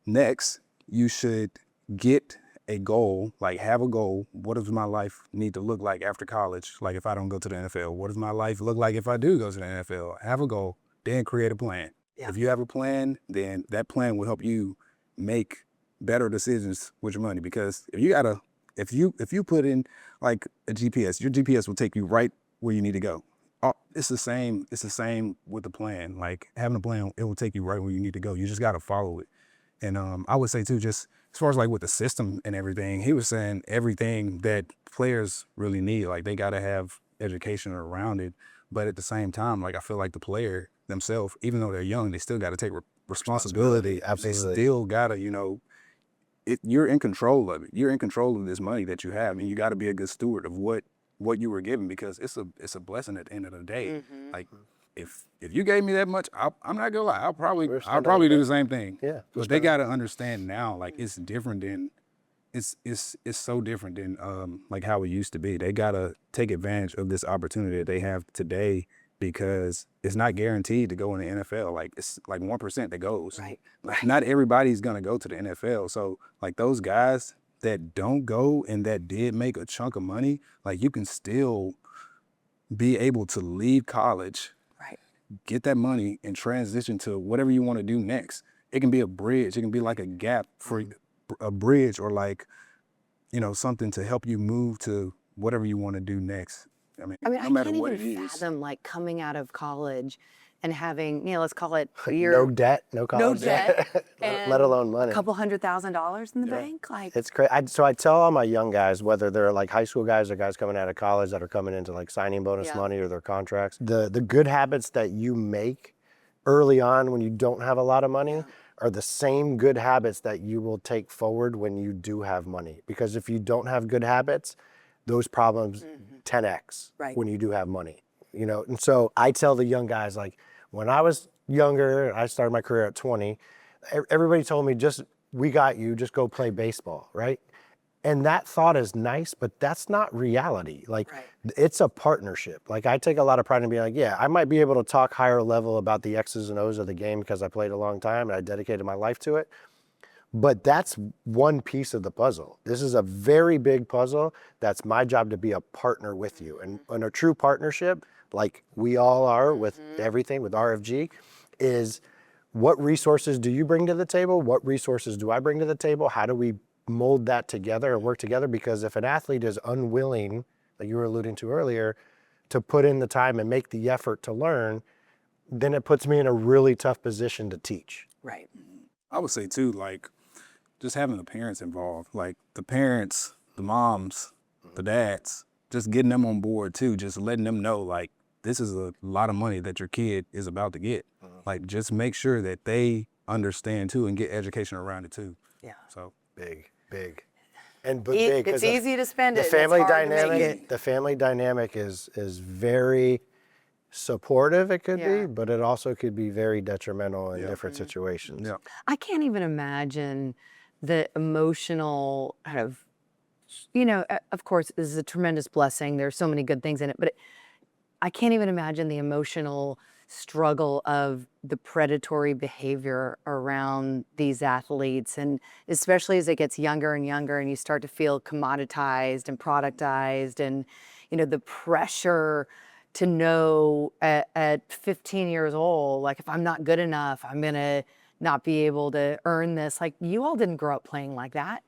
Next, you should get a goal, like have a goal. What does my life need to look like after college? Like if I don't go to the NFL, what does my life look like if I do go to the NFL? Have a goal, then create a plan. If you have a plan, then that plan will help you make better decisions with your money. Because if you put in like a GPS, your GPS will take you right where you need to go. It's the same with the plan. Like having a plan, it will take you right where you need to go. You just got to follow it. And I would say too, just as far as like with the system and everything, he was saying everything that players really need, like they got to have education around it. But at the same time, like I feel like the player themselves, even though they're young, they still got to take responsibility. Absolutely. They still got to, you know, you're in control of it. You're in control of this money that you have, and you got to be a good steward of what you were given, because it's a blessing at the end of the day. Like if you gave me that much, I'm not gonna lie, I'll probably do the same thing. Yeah. But they got to understand now, like it's different than it's so different than like how it used to be. They got to take advantage of this opportunity that they have today, because it's not guaranteed to go in the NFL. Like it's like 1% that goes. Right. Like not everybody's gonna go to the NFL. So like those guys that don't go and that did make a chunk of money, like you can still be able to leave college, get that money and transition to whatever you want to do next. It can be a bridge. It can be like a gap for a bridge, or like, you know, something to help you move to whatever you want to do next. I mean, no matter what it is. I can't even fathom like coming out of college and having, you know, let's call it No debt, no college debt, let alone money. a couple $100,000 in the bank. Like It's crazy. So I tell all my young guys, whether they're like high school guys or guys coming out of college that are coming into like signing bonus money or their contracts, the good habits that you make early on when you don't have a lot of money are the same good habits that you will take forward when you do have money. Because if you don't have good habits, those problems 10x when you do have money, you know? And so I tell the young guys, like when I was younger, I started my career at 20, everybody told me, we got you, just go play baseball, right? And that thought is nice, but that's not reality. Like it's a partnership. Like I take a lot of pride in being like, yeah, I might be able to talk higher level about the X's and O's of the game because I played a long time and I dedicated my life to it. But that's one piece of the puzzle. This is a very big puzzle. That's my job, to be a partner with you. And in a true partnership, like we all are with everything, with RFG, is what resources do you bring to the table? What resources do I bring to the table? How do we mold that together and work together? Because if an athlete is unwilling, like you were alluding to earlier, to put in the time and make the effort to learn, then it puts me in a really tough position to teach. Right. I would say too, like just having the parents involved, like the parents, the moms, the dads, just getting them on board too, just letting them know, like, this is a lot of money that your kid is about to get. Like, just make sure that they understand too and get education around it too. Yeah. So Big. And but big, 'cause It's easy to spend the it. family It's hard to make dynamic, it. the family dynamic is very supportive. It could Yeah. be, but it also could be very detrimental in different Mm-hmm. situations. yeah. I can't even imagine the emotional kind of, you know, of course, this is a tremendous blessing. There's so many good things in it, but I can't even imagine the emotional struggle of the predatory behavior around these athletes. And especially as it gets younger and younger and you start to feel commoditized and productized and, you know, the pressure to know at 15 years old, like, if I'm not good enough, I'm going to not be able to earn this. Like, you all didn't grow up playing like that.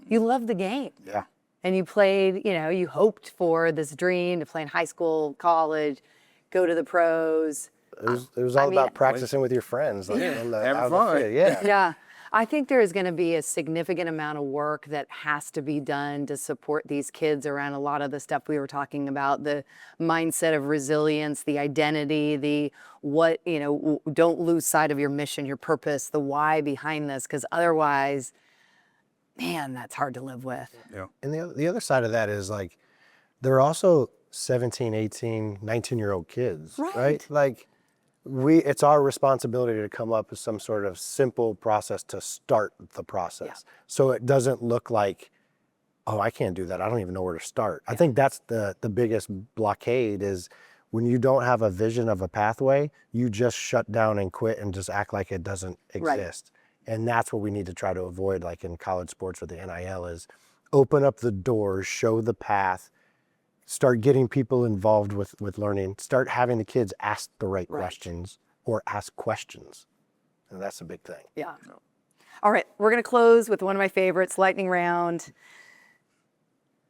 You loved the game. Yeah. And you played, you know, you hoped for this dream to play in high school, college, go to the pros. It was all I mean, about practicing with your friends. Like, Yeah, on the, having out on the fun. field. Yeah. Yeah. I think there is going to be a significant amount of work that has to be done to support these kids around a lot of the stuff we were talking about, the mindset of resilience, the identity, the what, you know, don't lose sight of your mission, your purpose, the why behind this, because otherwise, man, that's hard to live with. Yeah. And the other side of that is, like, they're also 17, 18, 19-year-old kids, right? Like, it's our responsibility to come up with some sort of simple process to start the process. So it doesn't look like, oh, I can't do that. I don't even know where to start. I think that's the biggest blockade is when you don't have a vision of a pathway, you just shut down and quit and just act like it doesn't exist. And that's what we need to try to avoid, like in college sports with the NIL, is open up the doors, show the path, start getting people involved with learning, start having the kids ask the right questions or ask questions. And that's a big thing. Yeah. All right, we're going to close with one of my favorites, lightning round.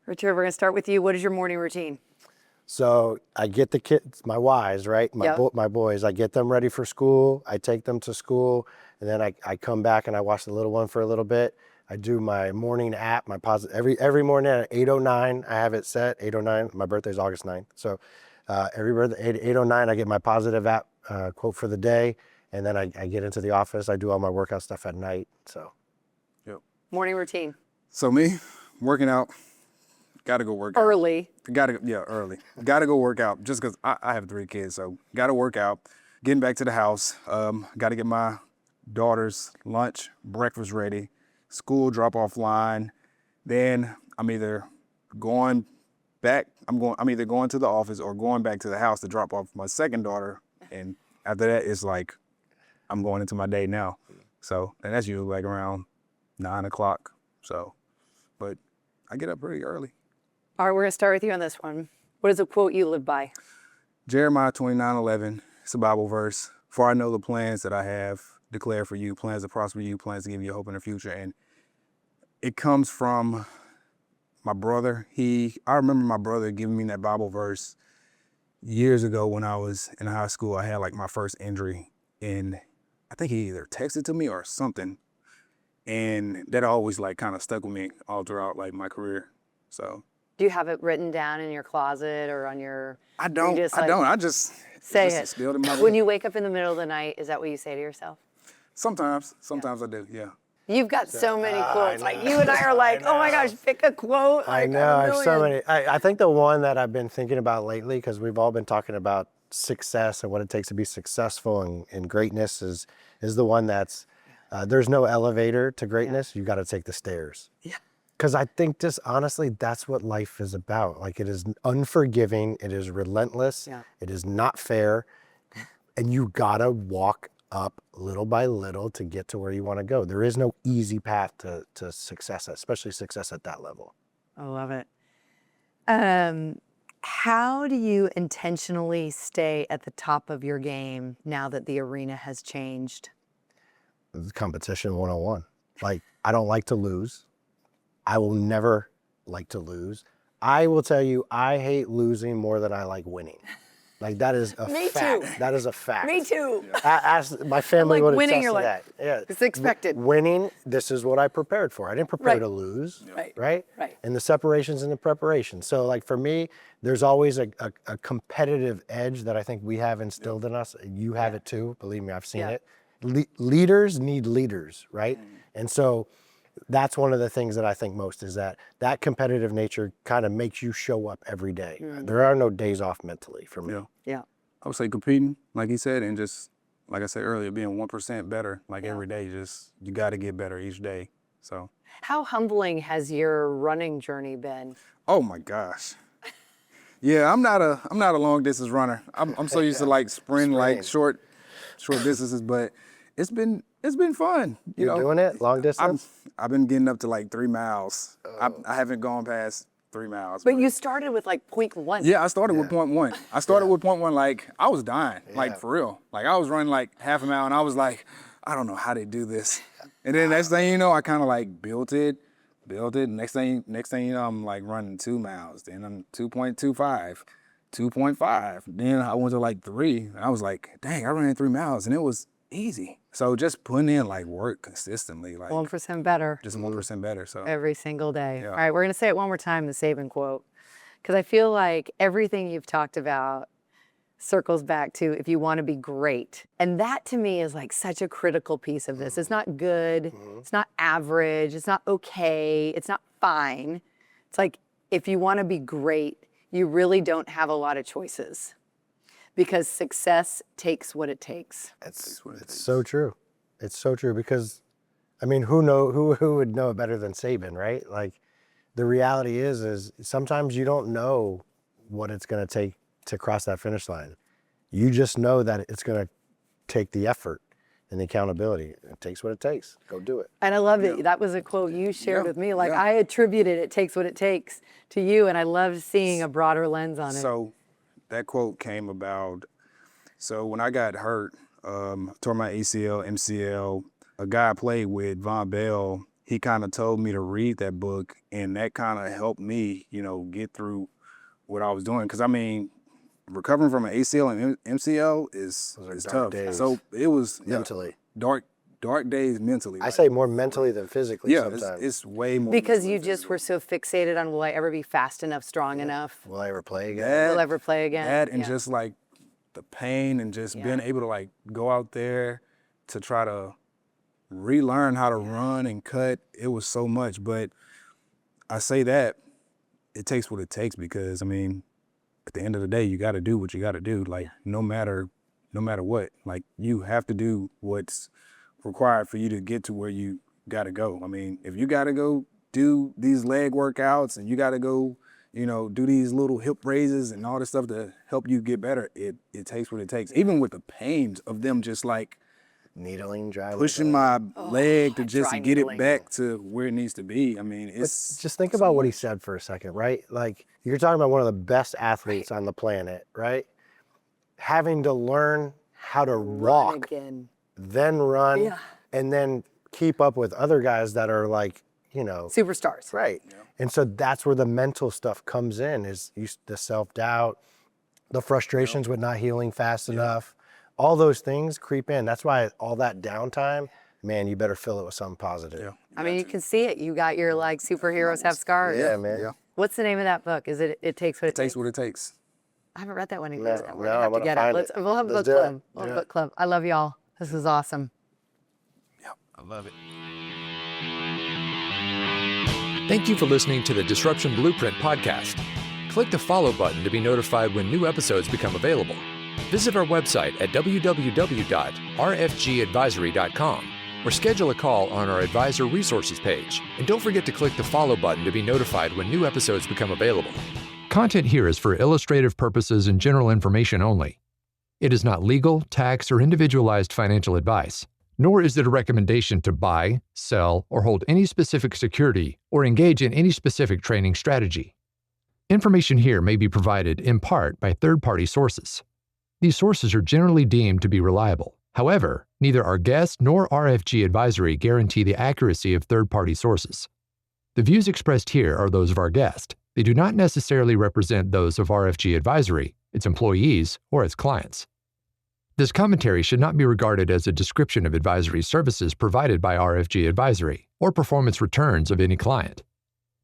Richard, we're going to start with you. What is your morning routine? So I get the kids, my Ys, right? My boys, I get them ready for school. I take them to school, and then I come back and I watch the little one for a little bit. I do my morning app, my positive, every morning at 8:09, I have it set, 8:09. My birthday is August 9th. So every birthday, 8:09, I get my positive app quote for the day, and then I get into the office. I do all my workout stuff at night, so. Morning routine. So me, working out, gotta go work out. Early. Early. Gotta go work out just because I have 3 kids, so gotta work out. Getting back to the house, gotta get my daughter's lunch, breakfast ready, school drop-off line. Then I'm either going to the office or going back to the house to drop off my second daughter. And after that, it's like I'm going into my day now. So, and that's usually like around 9 o'clock. So, but I get up pretty early. All right, we're going to start with you on this one. What is a quote you live by? Jeremiah 29:11. It's a Bible verse. For I know the plans that I have declared for you, plans to prosper you, plans to give you hope in the future. And it comes from my brother. I remember my brother giving me that Bible verse years ago when I was in high school. I had like my first injury, and I think he either texted to me or something. And that always like kind of stuck with me all throughout like my career. So. Do you have it written down in your closet or on your? I don't. I just say it's it. just instilled in my When you wake up in the middle of the night, is that what you say to yourself? Sometimes I do. Yeah. You've got so many quotes. Like you and I are like, oh my gosh, pick a quote. I Like, know, I have so million. many. I think the one that I've been thinking about lately, because we've all been talking about success and what it takes to be successful and greatness, is the one that's, there's no elevator to greatness. You got to take the stairs. Yeah. Because I think just honestly, that's what life is about. Like, it is unforgiving. It is relentless. Yeah. It is not fair. And you got to walk up little by little to get to where you want to go. There is no easy path to success, especially success at that level. I love it. How do you intentionally stay at the top of your game now that the arena has changed? It's competition 101. Like, I don't like to lose. I will never like to lose. I will tell you, I hate losing more than I like winning. Like that is a Me fact. too. That is a fact. Me too. Ask, my family like would winning, attest you're to like, that. Yeah. it's expected. Winning, this is what I prepared for. I didn't prepare Right. to lose. Right. Right? Right. And the separations and the preparation. So like for me, there's always a competitive edge that I think we have instilled in us. You have it too. Believe me, I've seen Yeah. it. Leaders need leaders, right? And so that's one of the things that I think most is that competitive nature kind of makes you show up every day. There are no days off mentally for me. Yeah. Yeah. I would say competing, like he said, and just, like I said earlier, being 1% better, like every day, just, you got to get better each day, so. How humbling has your running journey been? Oh my gosh. Yeah, I'm not a long distance runner. I'm so used to like sprinting, like short distances, but it's been fun. You're doing it long distance? I've been getting up to like 3 miles. I haven't gone past 3 miles. But you started with like 0.1. Yeah, I started with 0.1. I started with 0.1, like I was dying, like for real. Like I was running like half a mile and I was like, I don't know how they do this. And then next thing you know, I kind of like built it. Next thing you know, I'm like running 2 miles. Then I'm 2.25, 2.5. Then I went to like 3. And I was like, dang, I ran 3 miles and it was easy. So just putting in like work consistently, like 1% better just 1% better. So every single day. Yeah. All right, we're going to say it one more time, the Saban quote, because I feel like everything you've talked about circles back to if you want to be great. And that to me is like such a critical piece of this. It's not good, it's not average, it's not okay, it's not fine. It's like if you want to be great, you really don't have a lot of choices because success takes what it takes. It's so true. It's so true because, I mean, who would know it better than Saban, right? Like the reality is sometimes you don't know what it's going to take to cross that finish line. You just know that it's going to take the effort and the accountability. It takes what it takes. Go do it. And I love it. That was a quote you shared with me. Like Yeah. I attributed it takes what it takes to you. And I love seeing a broader lens on it. So that quote came about, so when I got hurt, tore my ACL, MCL, a guy I played with, Von Bell, he kind of told me to read that book, and that kind of helped me, get through what I was doing. Because, I mean, recovering from an ACL and MCL is dark tough. days. So it was Mentally. dark days mentally. I say more mentally than physically sometimes. it's way more. Because mentally you than just were so fixated on will I ever be fast enough, strong enough? Will I ever play again? Will I ever play again? that and Yeah. just like the pain and just being able to like go out there to try to relearn how to run and cut. It was so much, but I say that it takes what it takes because I mean, at the end of the day, you got to do what you got to do. Like no matter what, like you have to do what's required for you to get to where you got to go. I mean, if you got to go do these leg workouts and you got to go, do these little hip raises and all this stuff to help you get better, it takes what it takes. Even with the pains of them just like Needling, dry pushing needling. my leg to just dry get it needling. back to where it needs to be. I mean, it's Just think about what he said for a second, right? Like you're talking about one of the best athletes on the planet, right? Having to learn how to Run walk, again. then run, Yeah. and then keep up with other guys that are like, Superstars. right. And so that's where the mental stuff comes in is the self-doubt, the frustrations with not healing fast enough. All those things creep in. That's why all that downtime, man, you better fill it with something positive. Yeah. I mean, you can see it. You got your like superheroes have scars. Yeah, man. Yeah. What's the name of that book? Is it Takes What It It takes Takes? what it takes. I haven't read that one in No, years. We're no, gonna I have to wanna get it. find it. We'll have a Let's book do it. club. We'll have a book club. I love y'all. This is awesome. I love it. Thank you for listening to the Disruption Blueprint podcast. Click the follow button to be notified when new episodes become available. Visit our website at www.rfgadvisory.com or schedule a call on our advisor resources page. And don't forget to click the follow button to be notified when new episodes become available. Content here is for illustrative purposes and general information only. It is not legal, tax, or individualized financial advice, nor is it a recommendation to buy, sell, or hold any specific security or engage in any specific trading strategy. Information here may be provided in part by third-party sources. These sources are generally deemed to be reliable. However, neither our guest nor RFG Advisory guarantee the accuracy of third-party sources. The views expressed here are those of our guest. They do not necessarily represent those of RFG Advisory its employees, or its clients. This commentary should not be regarded as a description of advisory services provided by RFG Advisory or performance returns of any client.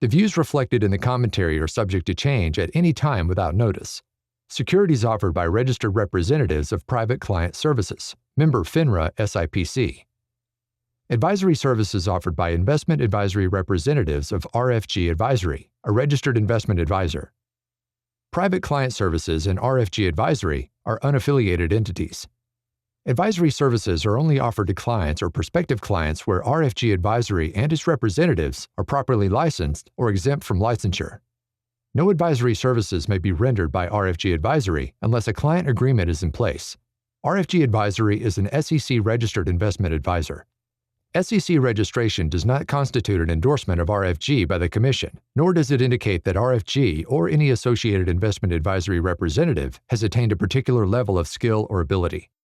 The views reflected in the commentary are subject to change at any time without notice. Securities offered by registered representatives of Private Client Services, member FINRA SIPC. Advisory services offered by investment advisory representatives of RFG Advisory, a registered investment advisor. Private Client Services and RFG Advisory are unaffiliated entities. Advisory services are only offered to clients or prospective clients where RFG Advisory and its representatives are properly licensed or exempt from licensure. No advisory services may be rendered by RFG Advisory unless a client agreement is in place. RFG Advisory is an SEC-registered investment advisor. SEC registration does not constitute an endorsement of RFG by the Commission, nor does it indicate that RFG or any associated investment advisory representative has attained a particular level of skill or ability.